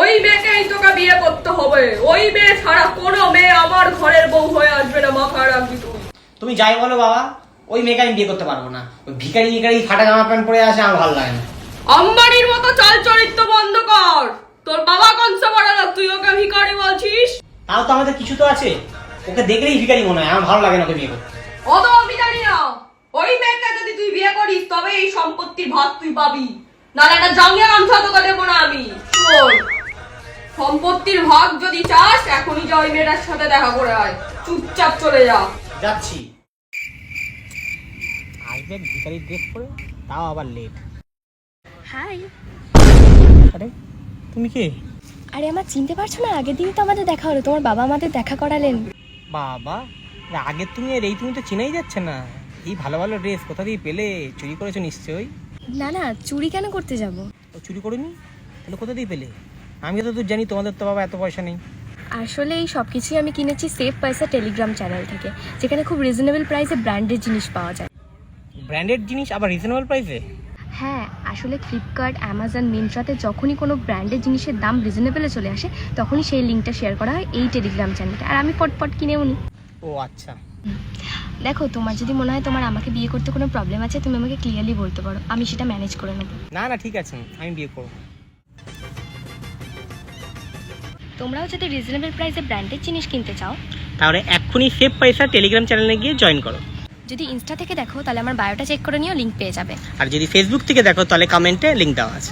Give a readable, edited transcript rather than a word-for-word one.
ওই মেয়েকেই তোকে বিয়ে করতে হবে। ওই মেয়ে ছাড়া কোনো মেয়ে আমার ঘরের বউ হয়ে আসবে না, মাথায় রাখবি তুই। তুমি যাই বলো বাবা, ওই মেয়েকে আমি বিয়ে করতে পারবো না। ওই ভিখারি ফাটা জামা প্যান্ট পরে আসে, আমার ভালো লাগে না। আম্বানির মতো চাল চরিত্র বন্ধ কর। তোর বাবা কনসা বড় না, তুই ওকে ভিখারি বলছিস? তাও তো আমাদের কিছু তো আছে। ওকে দেখলেই ভিখারি মনে হয়, আমার ভালো লাগে না ওকে বিয়ে করতে। অত ভিখারি না। ওই মেয়েকে যদি তুই বিয়ে করিস তবে এই সম্পত্তির ভাগ তুই পাবি, নাহলে একটা জাঙ্গিয়া গামছা তোকে দেবো না আমি। শোন, সম্পত্তির ভাগ যদি চাস এখনই যা, ওই মেয়েটার সাথে দেখা করে আয়, চুপচাপ চলে যা। যাচ্ছি। আসবে ভিখারি ড্রেস পরে, তাও আবার লেট। হাই। আরে তুমি কে? আরে আমার চিনতে পারছো না? আগের দিনই তো আমাদের দেখা হলো, তোমার বাবা আমাদের দেখা করালেন। বাবা, আগের তুমি আর এই তুমি তো চেনাই যাচ্ছে না। এই ভালো ভালো ড্রেস কোথা দিয়ে পেলে? চুরি করেছো নিশ্চয়ই। না না, চুরি কেন করতে যাব? ও চুরি করিনি, তাহলে কোথা দিয়ে পেলে? আমি তো জানি তোমাদের তো বাবা এত পয়সা নেই। আসলে এই সব কিছুই আমি কিনেছি সেভ পয়সা টেলিগ্রাম চ্যানেল থেকে, যেখানে খুব রিজনেবল প্রাইসে ব্র্যান্ডেড জিনিস পাওয়া যায়। ব্র্যান্ডেড জিনিস আবার রিজনেবল প্রাইসে? হ্যাঁ, আসলে ফ্লিপকার্ট, অ্যামাজন, মিন্ত্রাতে যখনই কোনো ব্র্যান্ডেড জিনিসের দাম রিজনেবলে চলে আসে তখনই সেই লিঙ্কটা শেয়ার করা হয় এই টেলিগ্রাম চ্যানেলটা, আর আমি পটপট কিনেও নিই। ও আচ্ছা। দেখো, তোমার যদি মনে হয় তোমার আমাকে বিয়ে করতে কোনো প্রবলেম আছে, তুমি আমাকে ক্লিয়ারলি বলতে পারো, আমি সেটা ম্যানেজ করে নেবো। না না ঠিক আছে, আমি বিয়ে করবো। তোমরাও যদি রিজনেবল প্রাইসে ব্র্যান্ডেড জিনিস কিনতে চাও তাহলে এক্ষুনি সেভ পয়সা টেলিগ্রাম চ্যানেলে গিয়ে জয়েন করো। যদি ইনস্টা থেকে দেখো তাহলে আমার বায়োটা চেক করে নিও, লিঙ্ক পেয়ে যাবে। আর যদি ফেসবুক থেকে দেখো তাহলে কমেন্টে লিঙ্ক দেওয়া আছে।